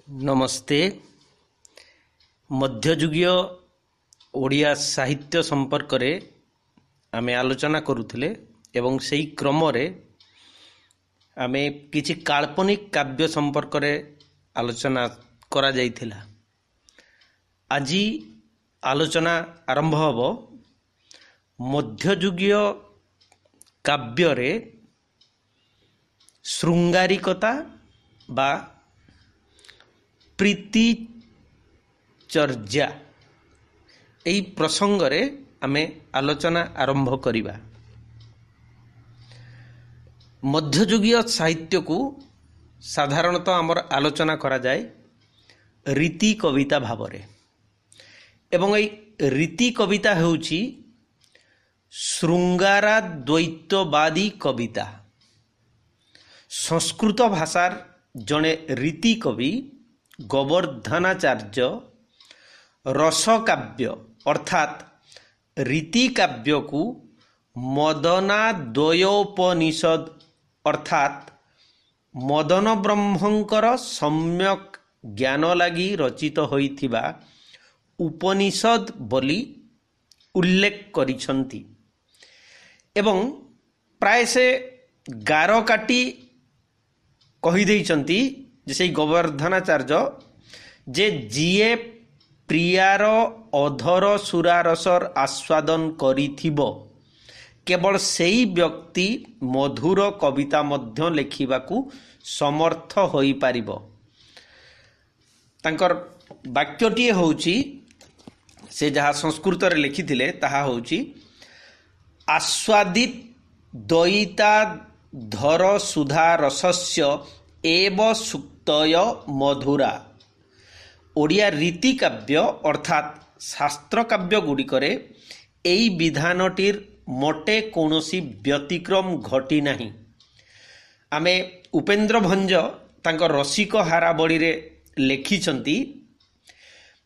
नमस्ते। मध्ययुगीय ओडिया साहित्य संपर्क रे आमे आलोचना करुथिले एवं सेही क्रम रे आमे किछि काल्पनिक काव्य संपर्क रे आलोचना करा जाइथिला। आजी आलोचना आरंभ हबो मध्ययुगीय काव्य रे शृंगारिकता बा प्रीति चर्या एई प्रसंग रे आमे आलोचना आरंभ करिबा। मध्ययुगीय साहित्य को साधारणतः आमर आलोचना करा जाए रीति कविता भाव रे एवं एई रीति कविता हेउची शृंगारा द्वैतवादी कविता। संस्कृत भाषार जड़े रीति कवि गोवर्धनाचार्य रसकाव्य अर्थात रीति काव्य को मदनाद्वयोपनिषद अर्थात मदन ब्रह्मंकर सम्यक ज्ञान लगी रचित होइथिबा उपनिषद बोली उल्लेख करिसंती एवं प्राय से गार काटी कहि देइचंती जे से गोवर्धनाचार्य जे जीए प्रियार अधर सुरारसर आस्वादन करिथिबो केवल सेई व्यक्ति मधुर कविता मध्य लेखिबाकू समर्थ होई पारिबो। तांकर वाक्यटी होउची से जहाँ संस्कृत रे लिखिथिले ताहा होउची आस्वादित द्वैता धर सुधा रसस्य एव सुक्तय मधुरा। ओडिया रीति काव्य अर्थात शास्त्र काव्य गुड़िकरे एई विधानटीर मोटे कौनसी व्यतिक्रम घटी नाही। आमे उपेन्द्र भंज तांकर रसिक हाराबड़ी रे लेखिचंती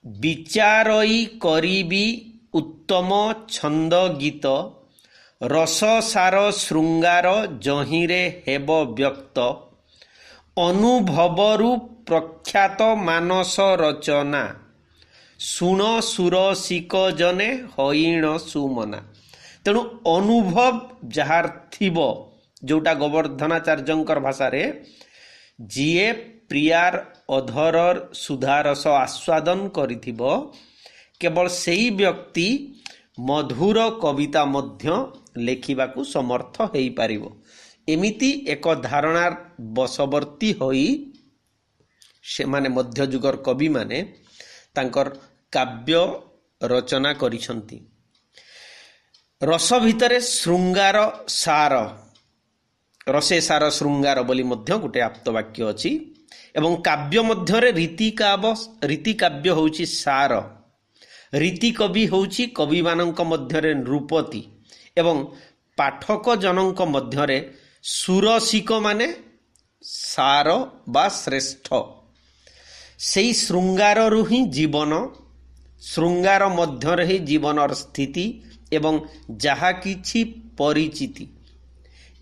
विचारई करिबी उत्तम छंद गीत रससार शृंगार जहिरे हेब व्यक्त अनुभवरु प्रख्यात मानस रचना सुण सुरसिक जने हईण सुमना। तेणु अनुभव जार थिबो जोटा गोवर्धनाचार्यंकर भाषा रे जीए प्रियार अधरर सुधारस आस्वादन करिथिबो केवल सेई व्यक्ति मधुर कविता मध्य लेखिबाकू समर्थ हेई पारिबो। एमिति एक धारणार बसवर्ती होई से माने मध्ययुगर कवि माने तांकर काव्य रचना करिसंती। रस भितरे शृंगार सार रसे सार शृंगार बोली मध्य गोटे आप्तवाक्य अछि एवं काव्य मध्यरे रीति काव्य होउची सार रीति कवि होउची कवि मानक मध्यरे नृपति एवं पाठक जनक मध्यरे सुरसिक माने सार बा श्रेष्ठ। सेई शृंगार रु ही जीवन शृंगार मध्यरे ही जीवनर स्थिति एवं जहा किछि परिचिति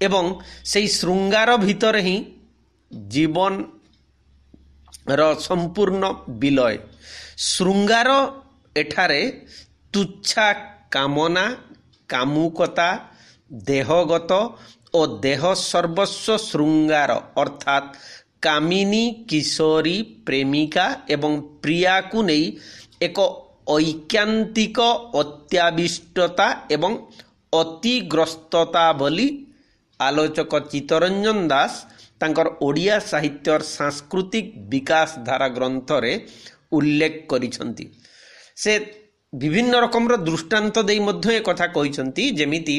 एवं सेई शृंगार भितर ही जीवन र संपूर्ण विलय। शृंगार एठारे तुच्छा कामना कामुकता देहगत और देह सर्वस्व शृंगार अर्थात कामिनी किशोरी प्रेमिका एवं प्रिया को नहीं एक ऐकांतिक अत्याविष्टता एवं अतिग्रस्तता बोली आलोचक चित्तरंजन दास तांकर ओडिया साहित्यर सांस्कृतिक विकास धारा ग्रंथ रे उल्लेख करिसंती। से विभिन्न रकम दृष्टांत देई मध्य एक कथा कहिसंती जेमिति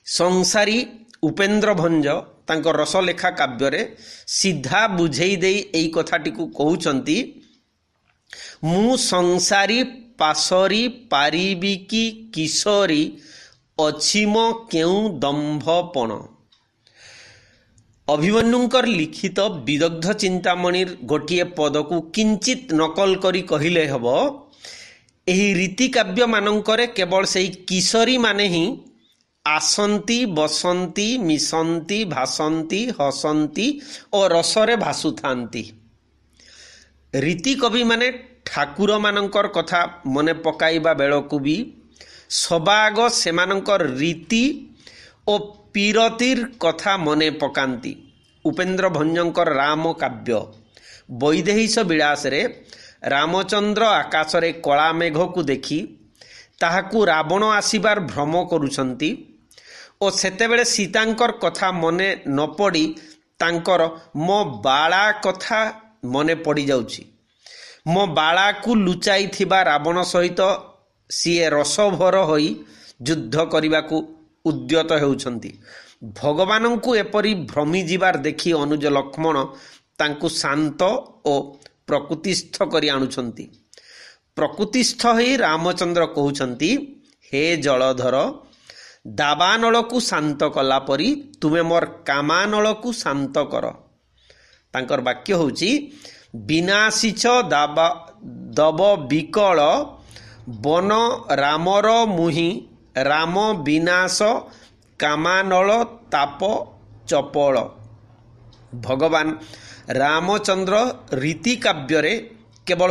संसारी उपेन्द्र भंज तांकर रसलेखा काव्य रे सीधा बुझेई देई एई कथाटी को कहउचंती मु संसारी पासरी पारिबी की किशोरी अछिम केउ दंभपण। अभिमन्युंकर लिखित विदग्ध चिंतामणिर गोटिए पद को किंचित नकल करी कहिले हबो एही रीति काव्य मानंकरे केवल सेई किशोरी माने ही आसंती बसंती मिसंती भासंती हसंती और रसरे भासुथांती। ରୀତି କବି ମାନେ ଠାକୁର ମାନଙ୍କର କଥା ମନେ ପକାଇବା ବେଳକୁ ବି ସବାଆଗ ସେମାନଙ୍କର ରୀତି ଓ ପୀରତିର କଥା ମନେ ପକାନ୍ତି। ଉପେନ୍ଦ୍ର ଭଞ୍ଜଙ୍କର ରାମ କାବ୍ୟ ବୈଦେହୀଶ ବିଳାସରେ ରାମଚନ୍ଦ୍ର ଆକାଶରେ କଳା ମେଘକୁ ଦେଖି ତାହାକୁ ରାବଣ ଆସିବାର ଭ୍ରମ କରୁଛନ୍ତି ଓ ସେତେବେଳେ ସୀତାଙ୍କର କଥା ମନେ ନ ପଡ଼ି ତାଙ୍କର ମୋ ବାଳା କଥା ମନେ ପଡ଼ିଯାଉଛି। ମୋ ବାଳାକୁ ଲୁଚାଇଥିବା ରାବଣ ସହିତ ସିଏ ରସଭର ହୋଇ ଯୁଦ୍ଧ କରିବାକୁ ଉଦ୍ୟତ ହେଉଛନ୍ତି। ଭଗବାନଙ୍କୁ ଏପରି ଭ୍ରମିଯିବାର ଦେଖି ଅନୁଜ ଲକ୍ଷ୍ମଣ ତାଙ୍କୁ ଶାନ୍ତ ଓ ପ୍ରକୃତିସ୍ଥ କରି ଆଣୁଛନ୍ତି। ପ୍ରକୃତିସ୍ଥ ହୋଇ ରାମଚନ୍ଦ୍ର କହୁଛନ୍ତି, ହେ ଜଳଧର, ଦାବାନଳକୁ ଶାନ୍ତ କଲା ପରି ତୁମେ ମୋର କାମାନଳକୁ ଶାନ୍ତ କର। ତାଙ୍କର ବାକ୍ୟ ହେଉଛି, ବିନାଶିଛ ଦବ ବିକଳ ବନ ରାମର ମୁହିଁ, ରାମ ବିନାଶ କାମାନଳ ତାପ ଚପଳ। ଭଗବାନ ରାମଚନ୍ଦ୍ର ରୀତି କାବ୍ୟରେ କେବଳ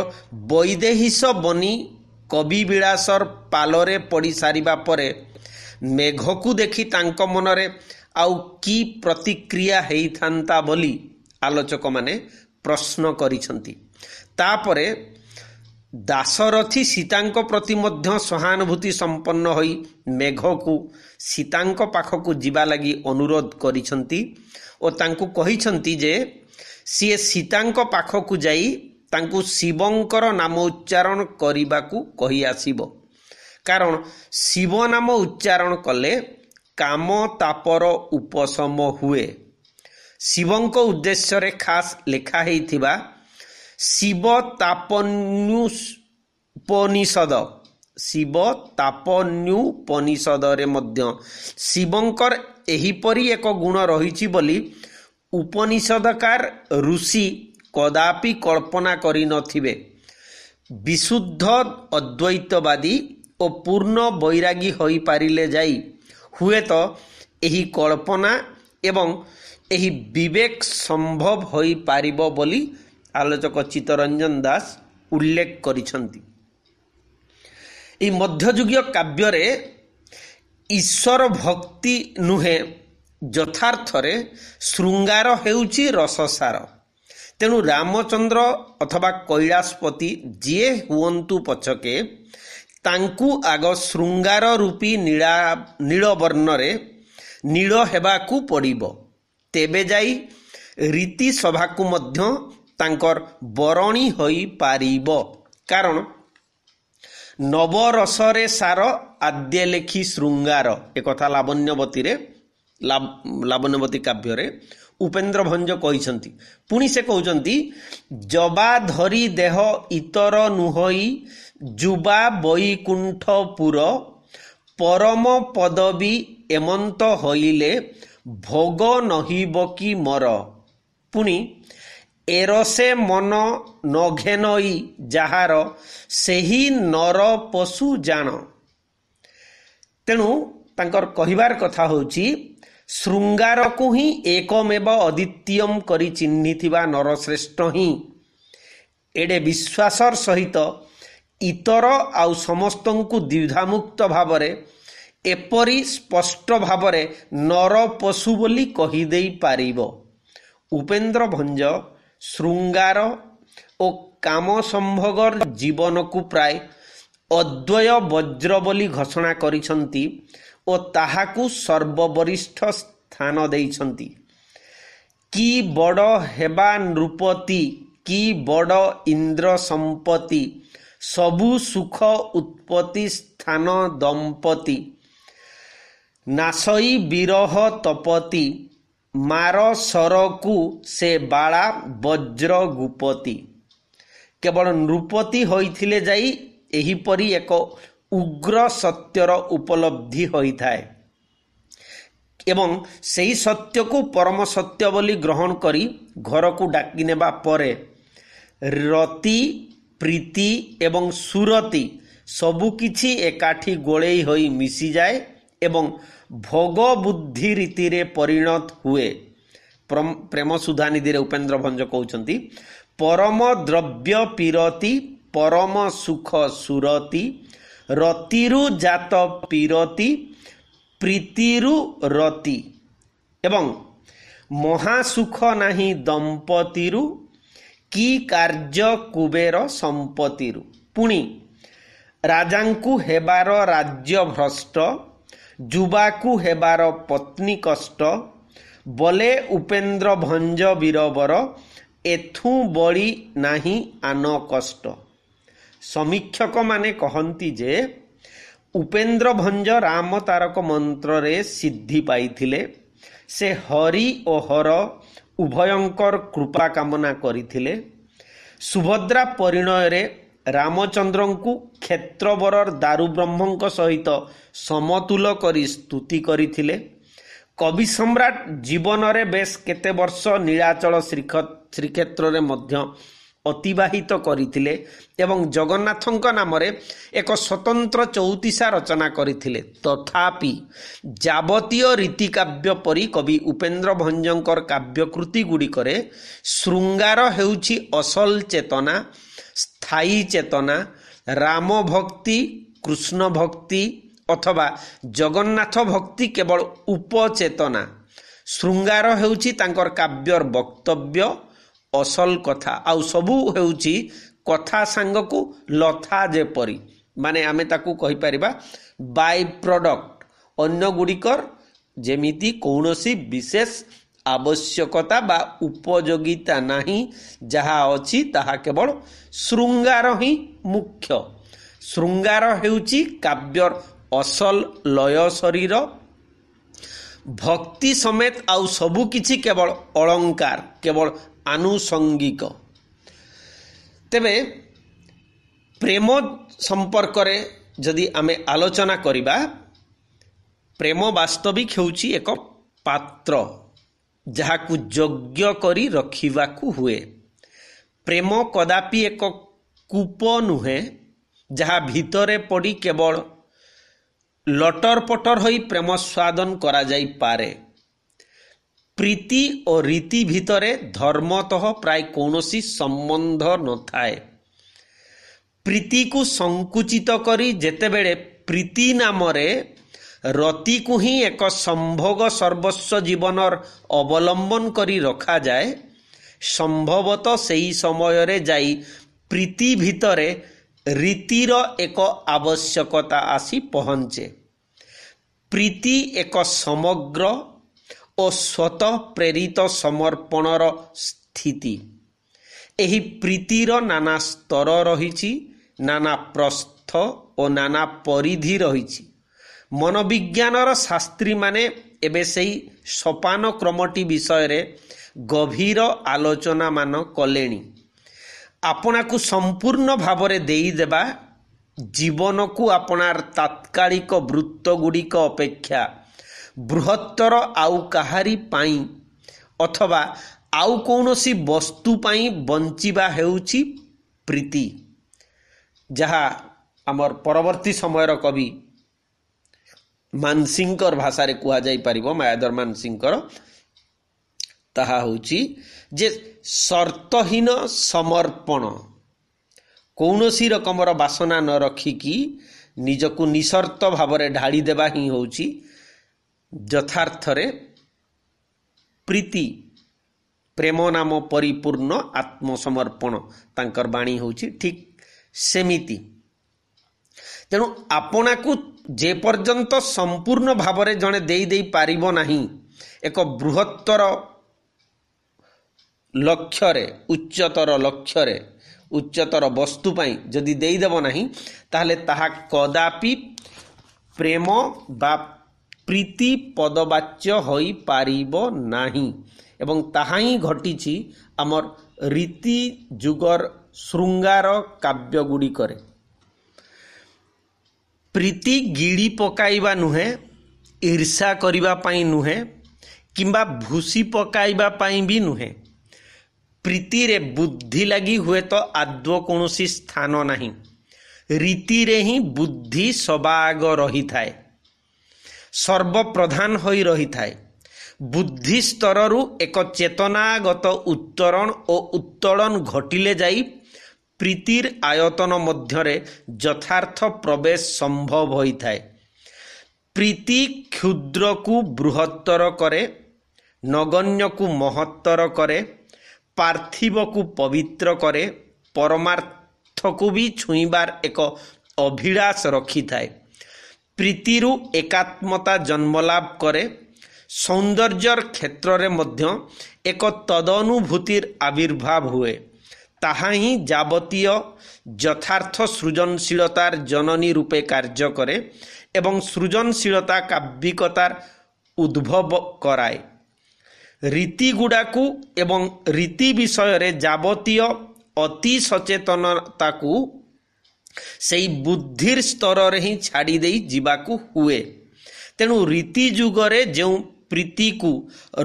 ବୈଦେହୀଶ ବନି କବିବିଳାସର ପାଲରେ ପଡ଼ି ସାରିବା ପରେ ମେଘକୁ ଦେଖି ତାଙ୍କ ମନରେ ଆଉ କି ପ୍ରତିକ୍ରିୟା ହେଇଥାନ୍ତା ବୋଲି ଆଲୋଚକମାନେ ପ୍ରଶ୍ନ କରିଛନ୍ତି। ତାପରେ ଦାଶରଥୀ ସୀତାଙ୍କ ପ୍ରତି ମଧ୍ୟ ସହାନୁଭୂତି ସମ୍ପନ୍ନ ହୋଇ ମେଘକୁ ସୀତାଙ୍କ ପାଖକୁ ଯିବା ଲାଗି ଅନୁରୋଧ କରିଛନ୍ତି ଓ ତାଙ୍କୁ କହିଛନ୍ତି ଯେ ସିଏ ସୀତାଙ୍କ ପାଖକୁ ଯାଇ ତାଙ୍କୁ ଶିବଙ୍କର ନାମ ଉଚ୍ଚାରଣ କରିବାକୁ କହି ଆସିବ। କାରଣ ଶିବ ନାମ ଉଚ୍ଚାରଣ କଲେ କାମ ତାପର ଉପଶମ ହୁଏ। ଶିବଙ୍କ ଉଦ୍ଦେଶ୍ୟରେ ଖାସ୍ ଲେଖା ହେଇଥିବା ଶିବ ତାପନ୍ୟୁପନିଷଦରେ ମଧ୍ୟ ଶିବଙ୍କର ଏହିପରି ଏକ ଗୁଣ ରହିଛି ବୋଲି ଉପନିଷଦକାର ଋଷି କଦାପି କଳ୍ପନା କରିନଥିବେ। ବିଶୁଦ୍ଧ ଅଦ୍ୱୈତବାଦୀ ଓ ପୂର୍ଣ୍ଣ ବୈରାଗୀ ହୋଇପାରିଲେ ଯାଇ ହୁଏତ ଏହି କଳ୍ପନା ଏବଂ ଏହି ବିବେକ ସମ୍ଭବ ହୋଇପାରିବ ବୋଲି ଆଲୋଚକ ଚିତ୍ତରଞ୍ଜନ ଦାସ ଉଲ୍ଲେଖ କରିଛନ୍ତି। ଏହି ମଧ୍ୟଯୁଗୀୟ କାବ୍ୟରେ ଈଶ୍ୱର ଭକ୍ତି ନୁହେଁ, ଯଥାର୍ଥରେ ଶୃଙ୍ଗାର ହେଉଛି ରସସାର। ତେଣୁ ରାମଚନ୍ଦ୍ର ଅଥବା କୈଳାସପତି ଯିଏ ହୁଅନ୍ତୁ ପଛକେ ତାଙ୍କୁ ଆଗ ଶୃଙ୍ଗାର ରୂପୀ ନୀଳବର୍ଣ୍ଣରେ ନୀଳ ହେବାକୁ ପଡ଼ିବ। ତେବେ ଯାଇ ରୀତି ସଭାକୁ ମଧ୍ୟ ତାଙ୍କର ବରଣୀ ହୋଇପାରିବ। କାରଣ ନବରସରେ ସାର ଆଦ୍ୟ ଲେଖି ଶୃଙ୍ଗାର, ଏକଥା ଲାବଣ୍ୟବତୀ କାବ୍ୟରେ ଉପେନ୍ଦ୍ର ଭଞ୍ଜ କହିଛନ୍ତି। ପୁଣି ସେ କହୁଛନ୍ତି, ଜବା ଧରି ଦେହ ଇତର ନୁହଇ ଯୁବା ବୈକୁଣ୍ଠପୁର, ପରମ ପଦବୀ ଏମନ୍ତ ହଇଲେ ଭୋଗ ନହିବ କି ମର। ପୁଣି ଏରସେ ମନ ନଘେନଇ ଯାହାର, ସେହି ନର ପଶୁ ଜାଣ। ତେଣୁ ତାଙ୍କର କହିବାର କଥା ହେଉଛି, ଶୃଙ୍ଗାରକୁ ହିଁ ଏକମେବ ଅଦ୍ୱିତୀୟମ୍ କରି ଚିହ୍ନିଥିବା ନରଶ୍ରେଷ୍ଠ ହିଁ ଏଡ଼େ ବିଶ୍ୱାସର ସହିତ ଇତର ଆଉ ସମସ୍ତଙ୍କୁ ଦ୍ୱିଧାମୁକ୍ତ ଭାବରେ ଏପରି ସ୍ପଷ୍ଟ ଭାବରେ ନର ପଶୁ ବୋଲି କହିଦେଇ ପାରିବ। ଉପେନ୍ଦ୍ର ଭଞ୍ଜ ଶୃଙ୍ଗାର ଓ କାମ ସମ୍ଭୋଗର ଜୀବନକୁ ପ୍ରାୟ ଅଦ୍ୱୟ ବଜ୍ର ବୋଲି ଘୋଷଣା କରିଛନ୍ତି ଓ ତାହାକୁ ସର୍ବବରିଷ୍ଠ ସ୍ଥାନ ଦେଇଛନ୍ତି। କି ବଡ଼ ହେବା ନୃପତି, କି ବଡ଼ ଇନ୍ଦ୍ର ସମ୍ପତ୍ତି, ସବୁ ସୁଖ ଉତ୍ପତ୍ତି ସ୍ଥାନ ଦମ୍ପତି, ନାଶଇ ବିରହ ତପତି, ମାର ସରକୁ ସେ ବାଳା ବଜ୍ର ଗୁପତି। କେବଳ ନୃପତି ହୋଇଥିଲେ ଯାଇ ଏହିପରି ଏକ ଉଗ୍ର ସତ୍ୟର ଉପଲବ୍ଧି ହୋଇଥାଏ ଏବଂ ସେହି ସତ୍ୟକୁ ପରମ ସତ୍ୟ ବୋଲି ଗ୍ରହଣ କରି ଘରକୁ ଡାକି ନେବା ପରେ ରତି, ପ୍ରୀତି ଏବଂ ସୁରତି ସବୁକିଛି ଏକାଠି ଗୋଳେଇ ହୋଇ ମିଶିଯାଏ ଏବଂ ଭୋଗ ବୁଦ୍ଧି ରୀତିରେ ପରିଣତ ହୁଏ। ପ୍ରେମ ସୁଧାନିଧିରେ ଉପେନ୍ଦ୍ର ଭଞ୍ଜ କହୁଛନ୍ତି, ପରମ ଦ୍ରବ୍ୟ ପିରତି ପରମ ସୁଖ ସୁରତି ରତିରୁ ଜାତ ପିରତି ପ୍ରୀତିରୁ ରତି ଏବଂ ମହାସୁଖ ନାହିଁ ଦମ୍ପତିରୁ କି କାର୍ଯ୍ୟ କୁବେର ସମ୍ପତ୍ତିରୁ। ପୁଣି ରାଜାଙ୍କୁ ହେବାର ରାଜ୍ୟ ଭ୍ରଷ୍ଟ ଯୁବାକୁ ହେବାର ପତ୍ନୀ କଷ୍ଟ ବଲେ ଉପେନ୍ଦ୍ର ଭଞ୍ଜ ବୀରବର ଏଥୁ ବଳି ନାହିଁ ଆନ କଷ୍ଟ। ସମୀକ୍ଷକମାନେ କହନ୍ତି ଯେ ଉପେନ୍ଦ୍ର ଭଞ୍ଜ ରାମ ତାରକ ମନ୍ତ୍ରରେ ସିଦ୍ଧି ପାଇଥିଲେ। ସେ ହରି ଓ ହର ଉଭୟଙ୍କର କୃପା କାମନା କରିଥିଲେ। ସୁଭଦ୍ରା ପରିଣୟରେ ରାମଚନ୍ଦ୍ରଙ୍କୁ କ୍ଷେତ୍ରବରର ଦାରୁବ୍ରହ୍ମଙ୍କ ସହିତ ସମତୁଲ କରି ସ୍ତୁତି କରିଥିଲେ। କବି ସମ୍ରାଟ ଜୀବନରେ ବେଶ କେତେ ବର୍ଷ ନୀଳାଚଳ ଶ୍ରୀକ୍ଷେତ୍ରରେ ମଧ୍ୟ ଅତିବାହିତ କରିଥିଲେ ଏବଂ ଜଗନ୍ନାଥଙ୍କ ନାମରେ ଏକ ସ୍ୱତନ୍ତ୍ର ଚଉତିଶା ରଚନା କରିଥିଲେ। ତଥାପି ଯାବତୀୟ ରୀତିକାବ୍ୟ ପରି କବି ଉପେନ୍ଦ୍ର ଭଞ୍ଜଙ୍କର କାବ୍ୟକୃତି ଗୁଡ଼ିକରେ ଶୃଙ୍ଗାର ହେଉଛି ଅସଲ ଚେତନା, ସ୍ଥାୟୀ ଚେତନା। ରାମ ଭକ୍ତି, କୃଷ୍ଣ ଭକ୍ତି ଅଥବା ଜଗନ୍ନାଥ ଭକ୍ତି କେବଳ ଉପଚେତନା। ଶୃଙ୍ଗାର ହେଉଛି ତାଙ୍କର କାବ୍ୟର ବକ୍ତବ୍ୟ, ଅସଲ କଥା। ଆଉ ସବୁ ହେଉଛି କଥା ସାଙ୍ଗକୁ ଲଥା ଯେପରି, ମାନେ ଆମେ ତାକୁ କହିପାରିବା ବାଇ ପ୍ରଡକ୍ଟ। ଅନ୍ୟ ଗୁଡ଼ିକର ଯେମିତି କୌଣସି ବିଶେଷ ଆବଶ୍ୟକତା ବା ଉପଯୋଗିତା ନାହିଁ। ଯାହା ଅଛି ତାହା କେବଳ ଶୃଙ୍ଗାର ହିଁ ମୁଖ୍ୟ। ଶୃଙ୍ଗାର ହେଉଛି କାବ୍ୟର ଅସଲ ଲୟ ଶରୀର। ଭକ୍ତି ସମେତ ଆଉ ସବୁ କିଛି କେବଳ ଅଳଙ୍କାର, କେବଳ ଆନୁଷଙ୍ଗିକ। ତେବେ ପ୍ରେମ ସମ୍ପର୍କରେ ଯଦି ଆମେ ଆଲୋଚନା କରିବା, ପ୍ରେମ ବାସ୍ତବିକ ହେଉଛି ଏକ ପାତ୍ର ଯାହାକୁ ଯୋଗ୍ୟ କରି ରଖିବାକୁ ହୁଏ। ପ୍ରେମ କଦାପି ଏକ କୂପ ନୁହେଁ ଯାହା ଭିତରେ ପଡ଼ି କେବଳ ଲଟର ପଟର ହୋଇ ପ୍ରେମ ସ୍ୱାଦନ କରାଯାଇପାରେ। ପ୍ରୀତି ଓ ରୀତି ଭିତରେ ଧର୍ମତଃ ପ୍ରାୟ କୌଣସି ସମ୍ବନ୍ଧ ନଥାଏ। ପ୍ରୀତିକୁ ସଂକୁଚିତ କରି ଯେତେବେଳେ ପ୍ରୀତି ନାମରେ ରତିକୁ ହିଁ ଏକ ସମ୍ଭୋଗ ସର୍ବସ୍ୱ ଜୀବନର ଅବଲମ୍ବନ କରି ରଖାଯାଏ, ସମ୍ଭବତଃ ସେହି ସମୟରେ ଯାଇ ପ୍ରୀତି ଭିତରେ ରୀତିର ଏକ ଆବଶ୍ୟକତା ଆସି ପହଞ୍ଚେ। ପ୍ରୀତି ଏକ ସମଗ୍ର ଓ ସ୍ୱତଃ ପ୍ରେରିତ ସମର୍ପଣର ସ୍ଥିତି। ଏହି ପ୍ରୀତିର ନାନା ସ୍ତର ରହିଛି, ନାନା ପ୍ରସ୍ଥ ଓ ନାନା ପରିଧି ରହିଛି। ମନୋବିଜ୍ଞାନର ଶାସ୍ତ୍ରୀମାନେ ଏବେ ସେହି ସୋପାନ କ୍ରମଟି ବିଷୟରେ ଗଭୀର ଆଲୋଚନାମାନ କଲେଣି। ଆପଣାକୁ ସମ୍ପୂର୍ଣ୍ଣ ଭାବରେ ଦେଇଦେବା ଜୀବନକୁ ଆପଣାର ତାତ୍କାଳିକ ବୃତ୍ତଗୁଡ଼ିକ ଅପେକ୍ଷା ବୃହତ୍ତର ଆଉ କାହାରି ପାଇଁ ଅଥବା ଆଉ କୌଣସି ବସ୍ତୁ ପାଇଁ ବଞ୍ଚିବା ହେଉଛି ପ୍ରୀତି, ଯାହା ଆମର ପରବର୍ତ୍ତୀ ସମୟର କବି ମାନସିଂଙ୍କର ଭାଷାରେ କୁହାଯାଇପାରିବ, ମାୟାଧର ମାନସିଂଙ୍କର। ତାହା ହେଉଛି ଯେ ସର୍ତ୍ତହୀନ ସମର୍ପଣ। କୌଣସି ରକମର ବାସନା ନ ରଖିକି ନିଜକୁ ନିଃସର୍ତ୍ତ ଭାବରେ ଢାଳି ଦେବା ହିଁ ହେଉଛି ଯଥାର୍ଥରେ ପ୍ରୀତି। ପ୍ରେମ ନାମ ପରିପୂର୍ଣ୍ଣ ଆତ୍ମସମର୍ପଣ ତାଙ୍କର ବାଣୀ ହେଉଛି ଠିକ୍ ସେମିତି। ତେଣୁ ଆପଣାକୁ ଯେପର୍ଯ୍ୟନ୍ତ ସମ୍ପୂର୍ଣ୍ଣ ଭାବରେ ଜଣେ ଦେଇପାରିବ ନାହିଁ, ଏକ ବୃହତ୍ତର ଲକ୍ଷ୍ୟରେ, ଉଚ୍ଚତର ବସ୍ତୁ ପାଇଁ ଯଦି ଦେଇଦେବ ନାହିଁ, ତାହେଲେ ତାହା କଦାପି ପ୍ରେମ ବା ପ୍ରୀତି ପଦବାଚ୍ୟ ହୋଇପାରିବ ନାହିଁ। ଏବଂ ତାହା ହିଁ ଘଟିଛି ଆମର ରୀତି ଯୁଗର ଶୃଙ୍ଗାର କାବ୍ୟ ଗୁଡ଼ିକରେ। ପ୍ରୀତି ଗିଳି ପକାଇବା ନୁହେଁ, ଈର୍ଷା କରିବା ପାଇଁ ନୁହେଁ, କିମ୍ବା ଭୁସି ପକାଇବା ପାଇଁ ବି ନୁହେଁ। ପ୍ରୀତିରେ ବୁଦ୍ଧି ଲାଗି ହୁଏତ ଆଦୌ କୌଣସି ସ୍ଥାନ ନାହିଁ। ରୀତିରେ ହିଁ ବୁଦ୍ଧି ସବାଆଗ ରହିଥାଏ, ସର୍ବପ୍ରଧାନ ହୋଇ ରହିଥାଏ। ବୁଦ୍ଧି ସ୍ତରରୁ ଏକ ଚେତନାଗତ ଉତ୍ତରଣ ଓ ଉତ୍ତୋଳନ ଘଟିଲେ ଯାଇ ପ୍ରୀତିର ଆୟତନ ମଧ୍ୟରେ ଯଥାର୍ଥ ପ୍ରବେଶ ସମ୍ଭବ ହୋଇଥାଏ। ପ୍ରୀତି କ୍ଷୁଦ୍ରକୁ ବୃହତ୍ତର କରେ, ନଗଣ୍ୟକୁ ମହତ୍ତର କରେ, ପାର୍ଥିବକୁ ପବିତ୍ର କରେ, ପରମାର୍ଥକୁ ବି ଛୁଇଁବାର ଏକ ଅଭିଳାଷ ରଖିଥାଏ। ପ୍ରୀତିରୁ ଏକାତ୍ମତା ଜନ୍ମଲାଭ କରେ। ସୌନ୍ଦର୍ଯ୍ୟର କ୍ଷେତ୍ରରେ ମଧ୍ୟ ଏକ ତଦନୁଭୂତିର ଆବିର୍ଭାବ ହୁଏ। ତାହା ହିଁ ଯାବତୀୟ ଯଥାର୍ଥ ସୃଜନଶୀଳତାର ଜନନୀ ରୂପେ କାର୍ଯ୍ୟ କରେ ଏବଂ ସୃଜନଶୀଳତା କାବ୍ୟିକତାର ଉଦ୍ଭବ କରାଏ। ରୀତିଗୁଡ଼ାକୁ ଏବଂ ରୀତି ବିଷୟରେ ଯାବତୀୟ ଅତି ସଚେତନତାକୁ ସେଇ ବୁଦ୍ଧିର ସ୍ତରରେ ହିଁ ଛାଡ଼ି ଦେଇ ଯିବାକୁ ହୁଏ। ତେଣୁ ରୀତି ଯୁଗରେ ଯେଉଁ ପ୍ରୀତିକୁ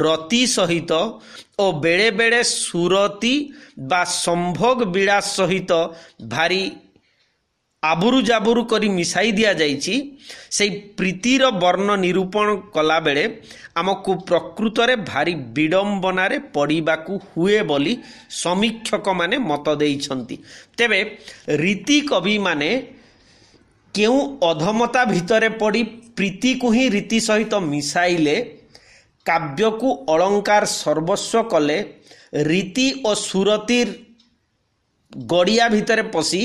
ରତି ସହିତ ଓ ବେଳେବେଳେ ସୁରତି ବା ସମ୍ଭୋଗ ବିଳାସ ସହିତ ଭାରି ଆବୁରୁ ଜାବୁରୁ କରି ମିଶାଇ ଦିଆଯାଇଛି, ସେଇ ପ୍ରୀତିର ବର୍ଣ୍ଣ ନିରୂପଣ କଲାବେଳେ ଆମକୁ ପ୍ରକୃତରେ ଭାରି ବିଡ଼ମ୍ବନାରେ ପଡ଼ିବାକୁ ହୁଏ ବୋଲି ସମୀକ୍ଷକମାନେ ମତ ଦେଇଛନ୍ତି। ତେବେ ରୀତି କବିମାନେ କେଉଁ ଅଧମତା ଭିତରେ ପଡ଼ି ପ୍ରୀତିକୁ ହିଁ ରୀତି ସହିତ ମିଶାଇଲେ, କାବ୍ୟକୁ ଅଳଙ୍କାର ସର୍ବସ୍ୱ କଲେ, ରୀତି ଓ ସୁରତିର ଗଡ଼ିଆ ଭିତରେ ପଶି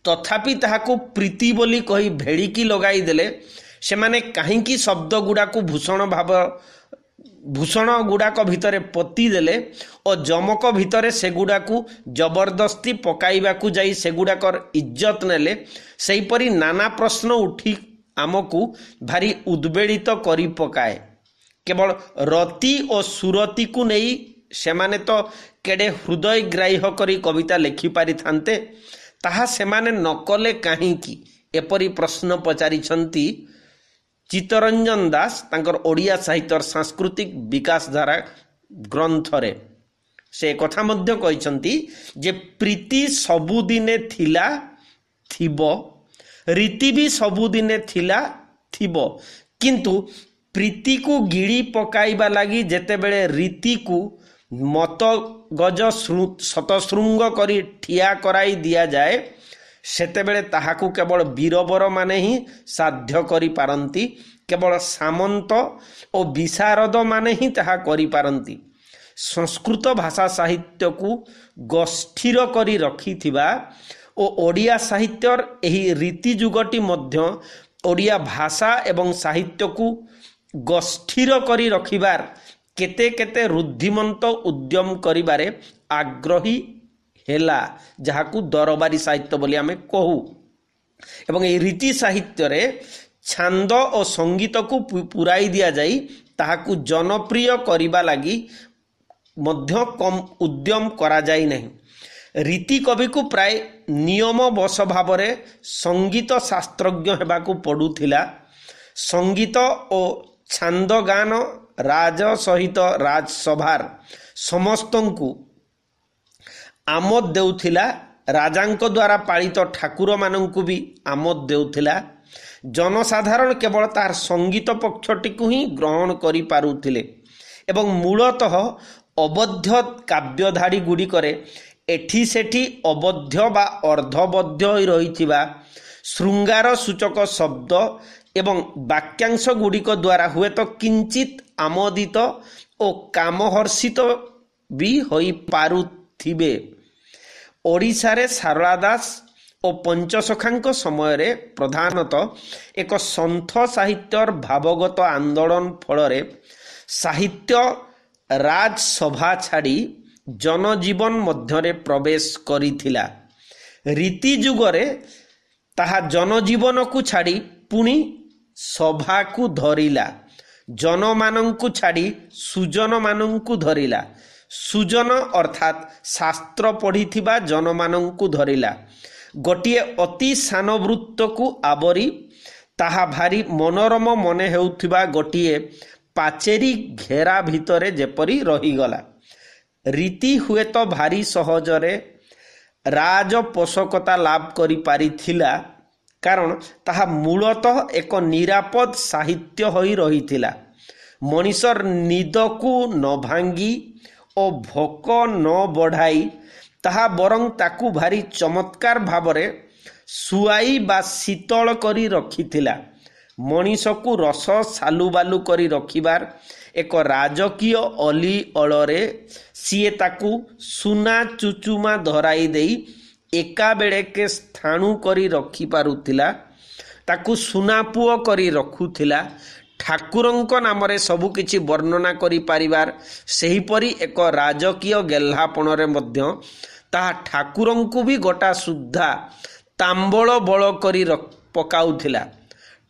ତଥାପି ତାହାକୁ ପ୍ରୀତି ବୋଲି କହି ଭେଳିକି ଲଗାଇ ଦେଲେ, ସେମାନେ କାହିଁକି ଶବ୍ଦ ଗୁଡ଼ାକୁ ଭୂଷଣ ଗୁଡ଼ାକ ଭିତରେ ପୋତି ଦେଲେ ଓ ଯମକ ଭିତରେ ସେଗୁଡ଼ାକୁ ଜବରଦସ୍ତି ପକାଇବାକୁ ଯାଇ ସେଗୁଡ଼ାକର ଇଜ୍ଜତ ନେଲେ, ସେହିପରି ନାନା ପ୍ରଶ୍ନ ଉଠି ଆମକୁ ଭାରି ଉଦ୍ବେଳିତ କରି ପକାଏ। କେବଳ ରତି ଓ ସୁରତିକୁ ନେଇ ସେମାନେ ତ କେଡ଼େ ହୃଦୟଗ୍ରାହ୍ୟ କରି କବିତା ଲେଖିପାରିଥାନ୍ତେ, ତାହା ସେମାନେ ନ କଲେ କାହିଁକି? ଏପରି ପ୍ରଶ୍ନ ପଚାରିଛନ୍ତି ଚିତ୍ତରଞ୍ଜନ ଦାସ ତାଙ୍କର ଓଡ଼ିଆ ସାହିତ୍ୟର ସାଂସ୍କୃତିକ ବିକାଶ ଧାରା ଗ୍ରନ୍ଥରେ। ସେ କଥା ମଧ୍ୟ କହିଛନ୍ତି ଯେ ପ୍ରୀତି ସବୁଦିନେ ଥିଲା, ଥିବ, ରୀତି ବି ସବୁଦିନେ ଥିଲା, ଥିବ, କିନ୍ତୁ ପ୍ରୀତିକୁ ଗିଳି ପକାଇବା ଲାଗି ଯେତେବେଳେ ରୀତିକୁ ମତ ଗଜ ଶତଶୃଙ୍ଗ କରି ଠିଆ କରାଇ ଦିଆଯାଏ, ସେତେବେଳେ ତାହାକୁ କେବଳ ବୀରବରମାନେ ହିଁ ସାଧ୍ୟ କରିପାରନ୍ତି। କେବଳ ସାମନ୍ତ ଓ ବିଶାରଦମାନେ ହିଁ ତାହା କରିପାରନ୍ତି। ସଂସ୍କୃତ ଭାଷା ସାହିତ୍ୟକୁ ଗୋଷ୍ଠୀର କରି ରଖିଥିବା ଓ ଓଡ଼ିଆ ସାହିତ୍ୟର ଏହି ରୀତି ଯୁଗଟି ମଧ୍ୟ ଓଡ଼ିଆ ଭାଷା ଏବଂ ସାହିତ୍ୟକୁ ଗୋଷ୍ଠୀର କରି ରଖିବାର କେତେ କେତେ ରୁଦ୍ଧିମନ୍ତ ଉଦ୍ୟମ କରିବାରେ ଆଗ୍ରହୀ ହେଲା, ଯାହାକୁ ଦରବାରୀ ସାହିତ୍ୟ ବୋଲି ଆମେ କହୁ। ଏବଂ ଏହି ରୀତି ସାହିତ୍ୟରେ ଛାନ୍ଦ ଓ ସଙ୍ଗୀତକୁ ପୁରାଇ ଦିଆଯାଇ ତାହାକୁ ଜନପ୍ରିୟ କରିବା ଲାଗି ମଧ୍ୟ କମ୍ ଉଦ୍ୟମ କରାଯାଇ ନାହିଁ। ରୀତି କବିକୁ ପ୍ରାୟ ନିୟମବଶ ଭାବରେ ସଙ୍ଗୀତ ଶାସ୍ତ୍ରଜ୍ଞ ହେବାକୁ ପଡ଼ୁଥିଲା। ସଙ୍ଗୀତ ଓ ଛାନ୍ଦ ଗାନ ରାଜ ସହିତ ରାଜସଭାର ସମସ୍ତଙ୍କୁ ଆମୋଦ ଦେଉଥିଲା। ରାଜାଙ୍କ ଦ୍ୱାରା ପାଳିତ ଠାକୁରମାନଙ୍କୁ ବି ଆମୋଦ ଦେଉଥିଲା। ଜନସାଧାରଣ କେବଳ ତାହାର ସଙ୍ଗୀତ ପକ୍ଷଟିକୁ ହିଁ ଗ୍ରହଣ କରିପାରୁଥିଲେ ଏବଂ ମୂଳତଃ ଅବଧ୍ୟ କାବ୍ୟଧାଡ଼ି ଗୁଡ଼ିକରେ ଏଠି ସେଠି ଅବଧ୍ୟ ବା ଅର୍ଦ୍ଧବଧ୍ୟ ହୋଇ ରହିଥିବା ଶୃଙ୍ଗାର ସୂଚକ ଶବ୍ଦ ଏବଂ ବାକ୍ୟାଂଶ ଗୁଡ଼ିକ ଦ୍ୱାରା ହୁଏତ କିଞ୍ଚିତ୍ ଆମୋଦିତ ଓ କାମହର୍ଷିତ ବି ହୋଇପାରୁଥିବେ। ଓଡ଼ିଶାରେ ଶାରଳା ଦାସ ଓ ପଞ୍ଚସଖାଙ୍କ ସମୟରେ ପ୍ରଧାନତଃ ଏକ ସନ୍ଥ ସାହିତ୍ୟର ଭାବଗତ ଆନ୍ଦୋଳନ ଫଳରେ ସାହିତ୍ୟ ରାଜସଭା ଛାଡ଼ି ଜନଜୀବନ ମଧ୍ୟରେ ପ୍ରବେଶ କରିଥିଲା। ରୀତି ଯୁଗରେ ତାହା ଜନଜୀବନକୁ ଛାଡ଼ି ପୁଣି ସଭାକୁ ଧରିଲା। ଜନମାନଙ୍କୁ ଛାଡ଼ି ସୁଜନମାନଙ୍କୁ ଧରିଲା। ସୁଜନ ଅର୍ଥାତ୍ ଶାସ୍ତ୍ର ପଢ଼ିଥିବା ଜନମାନଙ୍କୁ ଧରିଲା। ଗୋଟିଏ ଅତି ସାନ ବୃତ୍ତକୁ ଆବରି ତାହା ଭାରି ମନୋରମ ମନେ ହେଉଥିବା ଗୋଟିଏ ପାଚେରୀ ଘେରା ଭିତରେ ଯେପରି ରହିଗଲା। ରୀତି ହୁଏତ ଭାରି ସହଜରେ ରାଜପୋଷକତା ଲାଭ କରିପାରିଥିଲା, କାରଣ ତାହା ମୂଳତଃ ଏକ ନିରାପଦ ସାହିତ୍ୟ ହୋଇ ରହିଥିଲା। ମଣିଷର ନିଦକୁ ନ ଭାଙ୍ଗି ଓ ଭୋକ ନ ବଢ଼ାଇ ତାହା ବରଂ ତାକୁ ଭାରି ଚମତ୍କାର ଭାବରେ ଶୁଆଇ ବା ଶୀତଳ କରି ରଖିଥିଲା। ମଣିଷକୁ ରସ ସାଲୁବାଲୁ କରି ରଖିବାର ଏକ ରାଜକୀୟ ଅଲିଅଳରେ ସିଏ ତାକୁ ସୁନା ଚୁଚୁମା ଧରାଇ ଦେଇ ଏକାବେଳେକେ ସ୍ଥାଣୁ କରି ରଖିପାରୁଥିଲା, ତାକୁ ସୁନାପୁଅ କରି ରଖୁଥିଲା। ଠାକୁରଙ୍କ ନାମରେ ସବୁକିଛି ବର୍ଣ୍ଣନା କରିପାରିବାର ସେହିପରି ଏକ ରାଜକୀୟ ଗେହ୍ଲାପଣରେ ମଧ୍ୟ ତାହା ଠାକୁରଙ୍କୁ ବି ଗୋଟା ସୁଦ୍ଧା ତାମ୍ବଳ ବଳ କରି ପକାଉଥିଲା।